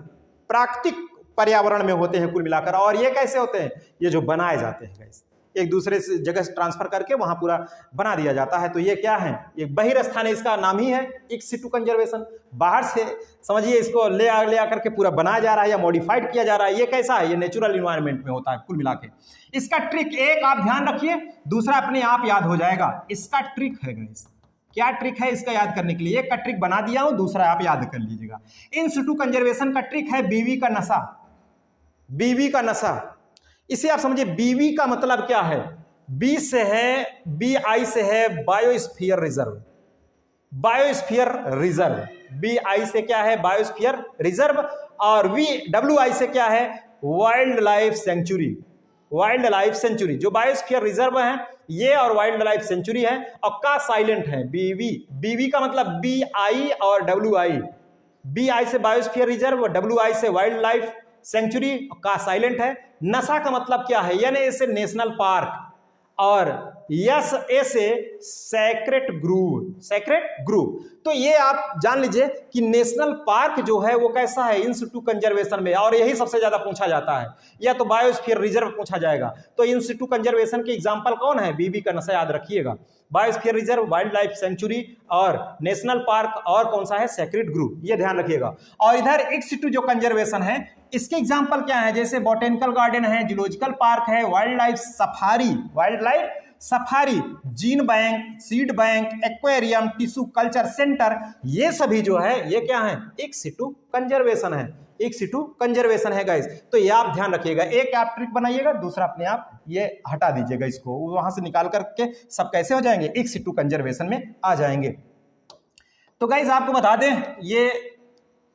प्राकृतिक पर्यावरण में होते हैं कुल मिलाकर। और ये कैसे होते हैं? ये जो बनाए जाते हैं गाइस, एक दूसरे से जगह से ट्रांसफर करके वहां पूरा बना दिया जाता है। तो ये क्या है? ये बहिर्स्थाने, इसका नाम ही है इन सिटू कंजर्वेशन। बाहर से समझिए इसको ले आ करके पूरा बनाया जा रहा है या मॉडिफाइड किया जा रहा है। ये कैसा है? ये नेचुरल एनवायरनमेंट में होता है कुल मिला के। इसका ट्रिक एक आप ध्यान रखिए, दूसरा अपने आप याद हो जाएगा। इसका ट्रिक है गाइस, क्या ट्रिक है इसका याद करने के लिए? एक का ट्रिक बना दिया हूं, दूसरा आप याद कर लीजिएगा। इन सिटू कंजर्वेशन का ट्रिक है बीवी का नशा। बीवी का नशा, इसे आप समझिए बीवी का मतलब क्या है, बी से है, बी आई से है biosphere reserve, biosphere reserve, B I से क्या है बायोस्फीयर रिजर्व, और वी डब्ल्यू आई से क्या है wildlife sanctuary, wildlife sanctuary. जो बायोस्फीयर रिजर्व है ये और वाइल्ड लाइफ सेंचुरी है, और का साइलेंट है बीवी, बीवी का मतलब बी आई और डब्ल्यू आई, बी आई से बायोस्फीयर रिजर्व, डब्ल्यू आई से वाइल्ड लाइफ सेंचुरी, का साइलेंट है। नशा का मतलब क्या है, यानी इसे नेशनल पार्क, और यस ए से सेक्रेट ग्रूव, सेक्रेट ग्रूव। तो ये आप जान लीजिए कि नेशनल पार्क जो है वो कैसा है, इन सिटू कंजर्वेशन में, और यही सबसे ज्यादा पूछा जाता है, या तो बायोस्फीयर रिजर्व पूछा जाएगा। तो इन सिटू कंजर्वेशन के एग्जांपल कौन है, बीबी का नशा याद रखिएगा, biosphere reserve, wild life sanctuary और नेशनल पार्क, और कौन सा है सेक्रेट ग्रूव, ये ध्यान रखिएगा। और इधर इन सिटू जो कंजर्वेशन है इसके एग्जांपल क्या है, जैसे बॉटेनिकल गार्डन है, जूलॉजिकल पार्क है, wild life safari, wild life safari, gene bank, seed bank, aquarium, tissue culture centre, ये सभी जो है ये क्या है एक सिटू कंजर्वेशन है, एक सिटू कंजर्वेशन है गाइस। तो ये आप ध्यान रखिएगा, एक आप ट्रिक बनाइएगा, दूसरा अपने आप ये हटा दीजिएगा, इसको वहां से निकाल करके सब कैसे हो जाएंगे एक सिटू कंजर्वेशन में आ जाएंगे। तो गाइस आपको बता दें ये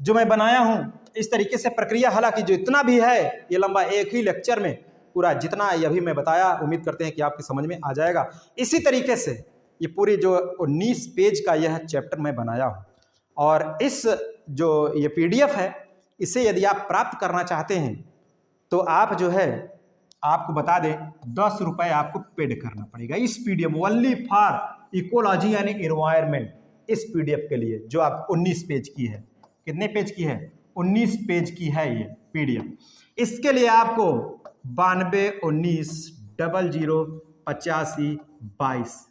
जो मैं बनाया हूं इस तरीके से प्रक्रिया, हालांकि जो इतना भी है ये लंबा एक ही लेक्चर में पूरा जितना अभी मैं बताया उम्मीद करते हैं कि आपकी समझ में आ जाएगा। इसी तरीके से ये पूरी जो 19 पेज का यह चैप्टर मैं बनाया हूँ, और इस जो ये पीडीएफ है इसे यदि आप प्राप्त करना चाहते हैं तो आप जो है आपको बता दें 10 रुपये आपको पेड करना पड़ेगा इस पीडीएफ, ओनली फॉर इकोलॉजी यानी एनवायरमेंट, इस पीडीएफ के लिए जो आप 19 पेज की है। कितने पेज की है 19 पेज की है ये पीडीएफ। इसके लिए आपको 9219008522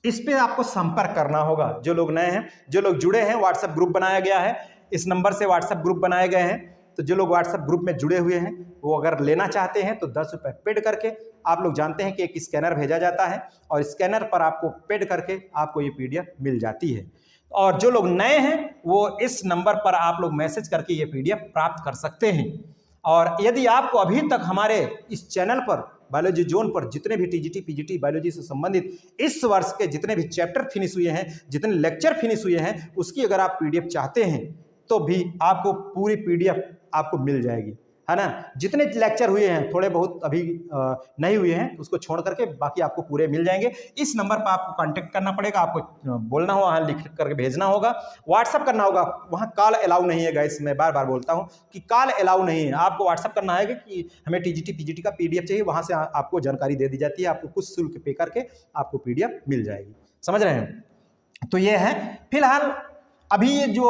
इस पे आपको संपर्क करना होगा। जो लोग नए हैं, जो लोग जुड़े हैं, व्हाट्सएप ग्रुप बनाया गया है, इस नंबर से व्हाट्सएप ग्रुप बनाए गए हैं, तो जो लोग व्हाट्सएप ग्रुप में जुड़े हुए हैं वो अगर लेना चाहते हैं तो 10 रुपये पेड करके, आप लोग जानते हैं कि एक स्कैनर भेजा जाता है और स्कैनर पर आपको पेड करके आपको ये पीडीएफ मिल जाती है। और जो लोग नए हैं वो इस नंबर पर आप लोग मैसेज करके ये पीडीएफ प्राप्त कर सकते हैं। और यदि आपको अभी तक हमारे इस चैनल पर बायोलॉजी जोन पर जितने भी टीजीटी पीजीटी बायोलॉजी से संबंधित इस वर्ष के जितने भी चैप्टर फिनिश हुए हैं, जितने लेक्चर फिनिश हुए हैं, उसकी अगर आप पीडीएफ चाहते हैं तो भी आपको पूरी पीडीएफ आपको मिल जाएगी, है ना। जितने लेक्चर हुए हैं, थोड़े बहुत अभी नहीं हुए हैं, उसको छोड़ करके बाकी आपको पूरे मिल जाएंगे। इस नंबर पर आपको कांटेक्ट करना पड़ेगा, आपको बोलना होगा, वहाँ लिख करके भेजना होगा, व्हाट्सअप करना होगा। वहाँ कॉल अलाउ नहीं है गाइस, मैं बार बार बोलता हूँ कि कॉल अलाउ नहीं है। आपको व्हाट्सअप करना है कि हमें टीजीटी पीजीटी का पीडीएफ चाहिए, वहाँ से आपको जानकारी दे दी जाती है, आपको कुछ शुल्क पे करके आपको पीडीएफ मिल जाएगी। समझ रहे हैं। तो ये है फिलहाल अभी ये जो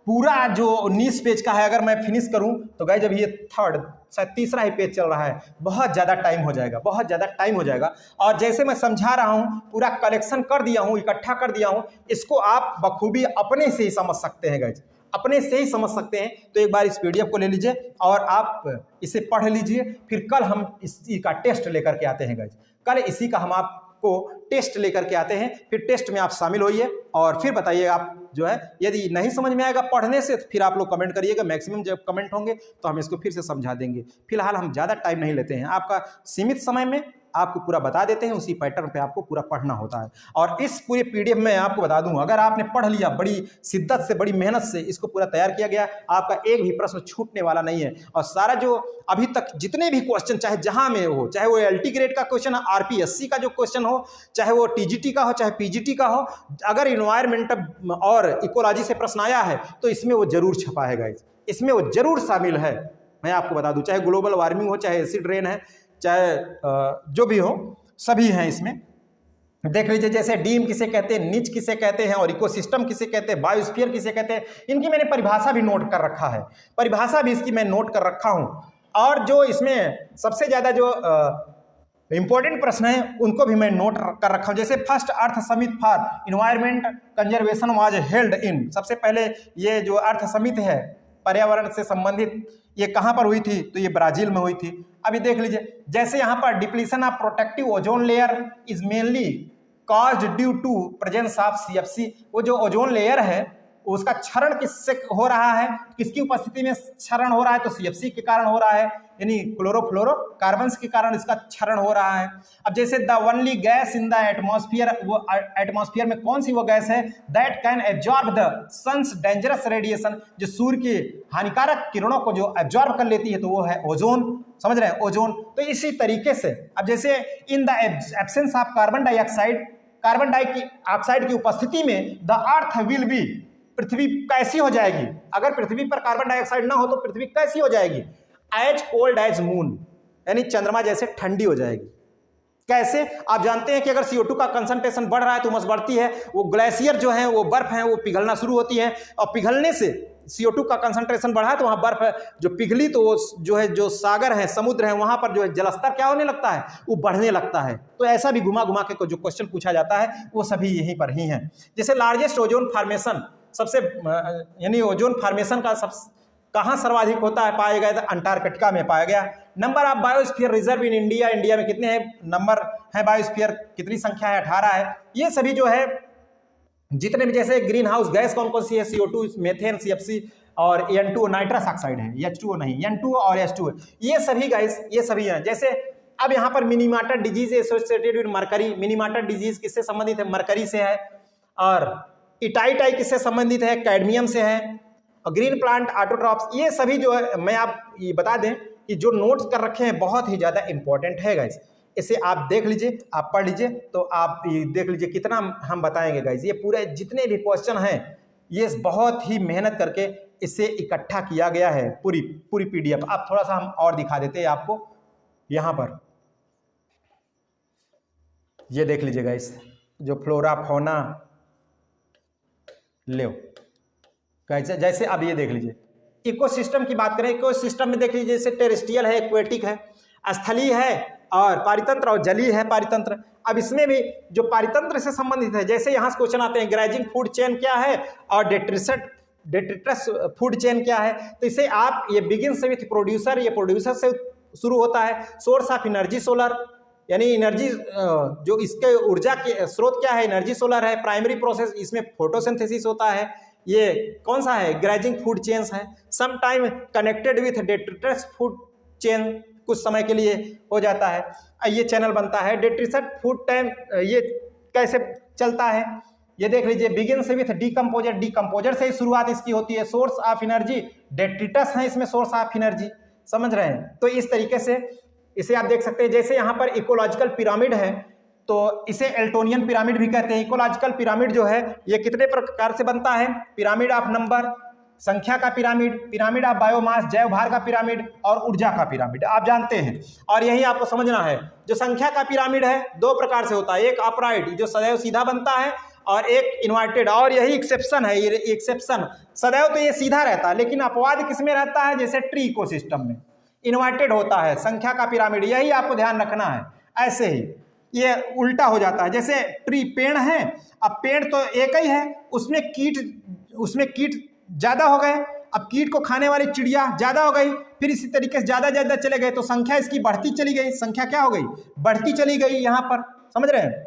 पूरा जो 19 पेज का है, अगर मैं फिनिश करूं तो गाइस जब ये थर्ड शायद तीसरा ही पेज चल रहा है, बहुत ज़्यादा टाइम हो जाएगा, बहुत ज़्यादा टाइम हो जाएगा। और जैसे मैं समझा रहा हूं, पूरा कलेक्शन कर दिया हूं, इकट्ठा कर दिया हूं, इसको आप बखूबी अपने से ही समझ सकते हैं गाइस, अपने से ही समझ सकते हैं। तो एक बार इस पीडीएफ को ले लीजिए और आप इसे पढ़ लीजिए, फिर कल हम इसी का टेस्ट लेकर के आते हैं गाइस, कल इसी का हम आपको टेस्ट लेकर के आते हैं। फिर टेस्ट में आप शामिल होइए और फिर बताइए आप जो है, यदि नहीं समझ में आएगा पढ़ने से तो फिर आप लोग कमेंट करिएगा, मैक्सिमम जब कमेंट होंगे तो हम इसको फिर से समझा देंगे। फिलहाल हम ज़्यादा टाइम नहीं लेते हैं, आपका सीमित समय में आपको पूरा बता देते हैं, उसी पैटर्न पे आपको पूरा पढ़ना होता है। और इस पूरे पीडीएफ में आपको बता दूं, अगर आपने पढ़ लिया, बड़ी शिद्दत से, बड़ी मेहनत से इसको पूरा तैयार किया गया, आपका एक भी प्रश्न छूटने वाला नहीं है। और सारा जो अभी तक जितने भी क्वेश्चन, चाहे जहां में हो, चाहे वो एलटी ग्रेड का क्वेश्चन है, आरपीएससी का जो क्वेश्चन हो, चाहे वो टीजीटी का हो, चाहे पीजीटी का हो, अगर इन्वायरमेंट और इकोलॉजी से प्रश्न आया है तो इसमें वो जरूर छपा है गाइस, इसमें वो जरूर शामिल है। मैं आपको बता दूं, चाहे ग्लोबल वार्मिंग हो, चाहे एसिड रेन है, चाहे जो भी हो, सभी हैं इसमें। देख लीजिए, जैसे डीम किसे कहते हैं, निच किसे कहते हैं, और इकोसिस्टम किसे कहते हैं, बायोस्फीयर किसे कहते हैं, इनकी मैंने परिभाषा भी नोट कर रखा है, परिभाषा भी इसकी मैं नोट कर रखा हूं। और जो इसमें सबसे ज़्यादा जो इंपॉर्टेंट प्रश्न है उनको भी मैं नोट कर रखा हूं। जैसे first earth summit for environment conservation was held in, सबसे पहले ये जो अर्थ समिति है पर्यावरण से संबंधित, ये कहाँ पर हुई थी, तो ये ब्राजील में हुई थी। अभी देख लीजिए, जैसे यहाँ पर depletion of protective ozone layer is mainly caused due to presence of CFC, वो जो ओजोन लेयर है उसका क्षरण किससे हो रहा है, किसकी उपस्थिति में क्षरण हो रहा है, तो CFC के कारण हो रहा है, यानी क्लोरोफ्लोरोकार्बन्स के कारण इसका क्षरण हो रहा है। अब जैसे the only gas in the atmosphere, वो एटमॉस्फेयर में कौन सी वो गैस है, that can absorb the sun's dangerous radiation, जो सूर्य की हानिकारक किरणों को जो एब्जॉर्ब कर लेती है, तो वो है ओजोन। समझ रहे हैं, ओजोन। तो इसी तरीके से अब जैसे in the absence of carbon dioxide, carbon dioxide की उपस्थिति में द अर्थ विल बी, पृथ्वी कैसी हो जाएगी, अगर पृथ्वी पर कार्बन डाइऑक्साइड ना हो तो पृथ्वी कैसी हो जाएगी, एज कोल्ड एज मून, यानी चंद्रमा जैसे ठंडी हो जाएगी। कैसे, आप जानते हैं कि अगर CO2 का कंसंट्रेशन बढ़ रहा है तो उमस बढ़ती है, वो ग्लेशियर जो है, वो बर्फ है, वो पिघलना शुरू होती है, और पिघलने से CO2 का कंसंट्रेशन बढ़ा तो वहाँ बर्फ जो पिघली तो वो जो है, जो सागर है, समुद्र है, वहाँ पर जो है जलस्तर क्या होने लगता है, वो बढ़ने लगता है। तो ऐसा भी घुमा घुमा के जो क्वेश्चन पूछा जाता है वो सभी यहीं पर ही है। जैसे लार्जेस्ट ओजोन फॉर्मेशन, सबसे यानी ओजोन फॉर्मेशन का कहाँ सर्वाधिक होता है, पाया गया था अंटार्कटिका में पाया गया। Number of biosphere reserve in India, India में कितने हैं नंबर है बायोस्फीयर, कितनी संख्या है, 18 है। ये सभी जो है जितने भी, जैसे ग्रीन हाउस गैस कौन कौन सी है, CO2, मेथेन, CFC और N2 नाइट्रस ऑक्साइड है, H2O नहीं, N2 और H2O, ये सभी गाइस, ये सभी हैं। जैसे अब यहाँ पर Minamata disease associated with mercury, Minamata disease किससे संबंधित है, मरकरी से है। और इटाइटाई किससे संबंधित है, कैडमियम से है। और ग्रीन प्लांट ऑटोट्रॉप्स, ये सभी जो है, मैं आप ये बता दें कि जो नोट्स कर रखे हैं बहुत ही ज़्यादा इंपॉर्टेंट है गाइस, इसे आप देख लीजिए, आप पढ़ लीजिए, तो आप ये देख लीजिए कितना हम बताएंगे गाइस। ये पूरे जितने भी क्वेश्चन हैं ये बहुत ही मेहनत करके इसे इकट्ठा किया गया है, पूरी PDF। आप थोड़ा सा हम और दिखा देते हैं आपको, यहाँ पर ये देख लीजिए गाइस, जो फ्लोरा फौना ले कैसे, जैसे अब ये देख लीजिए इकोसिस्टम की बात करें, इकोसिस्टम में देख लीजिए जैसे टेरेस्ट्रियल है, एक्वेटिक है, स्थलीय है, और पारितंत्र और जलीय है पारितंत्र। अब इसमें भी जो पारितंत्र से संबंधित है, जैसे यहाँ से क्वेश्चन आते हैं ग्राइजिंग फूड चेन क्या है और डेट्रिटस फूड चेन क्या है, तो इसे आप, ये बिगिंस विथ प्रोड्यूसर, ये प्रोड्यूसर से शुरू होता है। सोर्स ऑफ एनर्जी सोलर, यानी एनर्जी जो इसके ऊर्जा के स्रोत क्या है, एनर्जी सोलर है। प्राइमरी प्रोसेस, इसमें फोटोसिंथेसिस होता है। ये कौन सा है, ग्राइजिंग फूड चेन्स है। Some time connected with detritus food chain, कुछ समय के लिए हो जाता है, ये चैनल बनता है। डेट्रिटस फूड टाइम ये कैसे चलता है, ये देख लीजिए, बिगिंस विथ डीकम्पोजर, डीकम्पोजर से ही शुरुआत इसकी होती है। सोर्स ऑफ एनर्जी, डेट्रिटस है इसमें सोर्स ऑफ एनर्जी, समझ रहे हैं। तो इस तरीके से इसे आप देख सकते हैं। जैसे यहाँ पर इकोलॉजिकल पिरामिड है, तो इसे एल्टोनियन पिरामिड भी कहते हैं। इकोलॉजिकल पिरामिड जो है ये कितने प्रकार से बनता है, पिरामिड ऑफ नंबर, संख्या का पिरामिड, पिरामिड ऑफ बायोमास, जैव भार का पिरामिड, और ऊर्जा का पिरामिड, आप जानते हैं। और यही आपको समझना है, जो संख्या का पिरामिड है दो प्रकार से होता है, एक अपराइट जो सदैव सीधा बनता है, और एक इन्वर्टेड। और यही एक्सेप्शन है, ये एक्सेप्शन, सदैव तो ये सीधा रहता है, लेकिन अपवाद किसमें रहता है, जैसे ट्री इकोसिस्टम में इन्वर्टेड होता है संख्या का पिरामिड, यही आपको ध्यान रखना है। ऐसे ही ये उल्टा हो जाता है, जैसे ट्री पेड़ है, अब पेड़ तो एक ही है, उसमें कीट ज्यादा हो गए, अब कीट को खाने वाली चिड़िया ज्यादा हो गई, फिर इसी तरीके से ज्यादा चले गए, तो संख्या इसकी बढ़ती चली गई, संख्या क्या हो गई, बढ़ती चली गई यहाँ पर, समझ रहे हैं।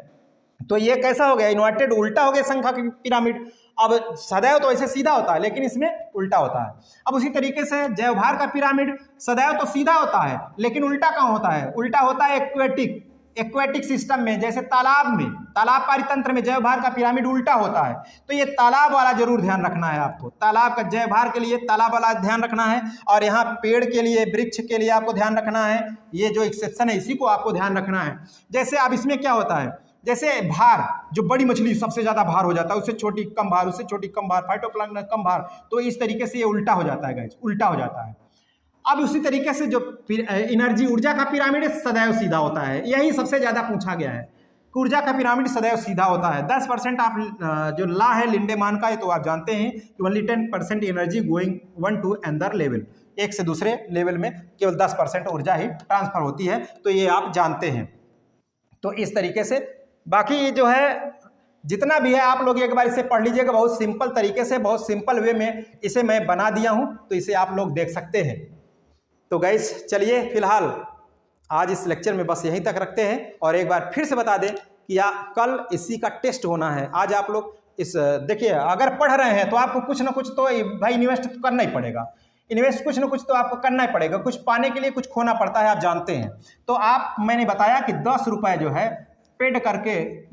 तो ये कैसा हो गया, इन्वर्टेड, उल्टा हो गया संख्या की पिरामिड। अब सदैव तो ऐसे सीधा होता है, लेकिन इसमें उल्टा होता है। अब उसी तरीके से जैवभार का पिरामिड सदैव तो सीधा होता है, लेकिन उल्टा कहाँ होता है, उल्टा होता है एक्वेटिक सिस्टम में, जैसे तालाब में, तालाब पारितंत्र में जैवभार का पिरामिड उल्टा होता है। तो ये तालाब वाला जरूर ध्यान रखना है आपको, तालाब का जैवभार के लिए तालाब वाला ध्यान रखना है, और यहाँ पेड़ के लिए, वृक्ष के लिए आपको ध्यान रखना है, ये जो एक्सेप्शन है इसी को आपको ध्यान रखना है। जैसे अब इसमें क्या होता है, जैसे भार, जो बड़ी मछली सबसे ज्यादा भार हो जाता है, उससे छोटी कम भार, उससे छोटी कम भार, फाइटोप्लैंक्टन कम भार, तो इस तरीके से ये उल्टा हो जाता है गाइस, उल्टा हो जाता है। अब उसी तरीके से जो एनर्जी ऊर्जा का पिरामिड सदैव सीधा होता है, यही सबसे ज्यादा पूछा गया है, ऊर्जा का पिरामिड सदैव सीधा होता है। 10% आप जो ला है लिंडेमान का, ये तो आप जानते हैं कि only 10% energy going one two another level, एक से दूसरे लेवल में केवल 10% ऊर्जा ही ट्रांसफर होती है, तो ये आप जानते हैं। तो इस तरीके से बाकी जो है जितना भी है आप लोग एक बार इसे पढ़ लीजिएगा, बहुत सिंपल तरीके से, बहुत सिंपल वे में इसे मैं बना दिया हूं, तो इसे आप लोग देख सकते हैं। तो गाइस चलिए फिलहाल आज इस लेक्चर में बस यहीं तक रखते हैं, और एक बार फिर से बता दें कि कल इसी का टेस्ट होना है। आज आप लोग इस देखिए, अगर पढ़ रहे हैं तो आपको कुछ ना कुछ तो भाई इन्वेस्ट तो करना ही पड़ेगा। इन्वेस्ट कुछ ना कुछ तो आपको करना ही पड़ेगा, कुछ पाने के लिए कुछ खोना पड़ता है, आप जानते हैं। तो आप, मैंने बताया कि 10 रुपये जो है पेड करके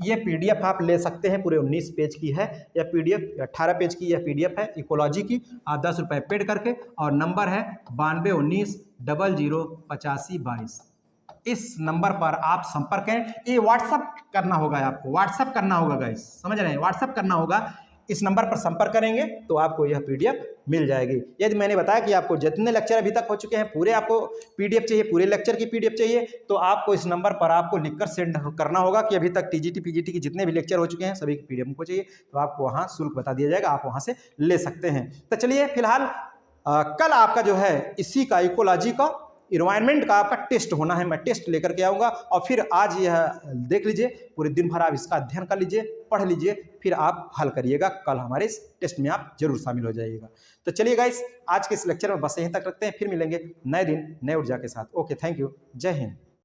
ये पीडीएफ आप ले सकते हैं। पूरे 19 पेज की है यह पीडीएफ, 18 पेज की यह पीडीएफ है इकोलॉजी की। आप 10 रुपये पेड करके, और नंबर है 9219008522। इस नंबर पर आप संपर्क करें। ये व्हाट्सअप करना होगा, आपको व्हाट्सअप करना होगा गाइस, समझ रहे हैं, व्हाट्सअप करना होगा। इस नंबर पर संपर्क करेंगे तो आपको यह पीडीएफ मिल जाएगी। यदि मैंने बताया कि आपको जितने लेक्चर अभी तक हो चुके हैं पूरे आपको पीडीएफ चाहिए, पूरे लेक्चर की पीडीएफ चाहिए, तो आपको इस नंबर पर आपको लिखकर सेंड करना होगा कि अभी तक टीजीटी पीजीटी की जितने भी लेक्चर हो चुके हैं सभी की पीडीएफ को चाहिए, तो आपको वहाँ शुल्क बता दिया जाएगा, आप वहाँ से ले सकते हैं। तो चलिए फिलहाल कल आपका जो है इसी का इकोलॉजी का इन्वायरमेंट का आपका टेस्ट होना है, मैं टेस्ट लेकर के आऊँगा। और फिर आज यह देख लीजिए, पूरे दिन भर आप इसका अध्ययन कर लीजिए, पढ़ लीजिए, फिर आप हल करिएगा। कल हमारे इस टेस्ट में आप जरूर शामिल हो जाइएगा। तो चलिए गाइस, आज के इस लेक्चर में बस यहीं तक रखते हैं, फिर मिलेंगे नए दिन नए ऊर्जा के साथ। ओके, थैंक यू, जय हिंद।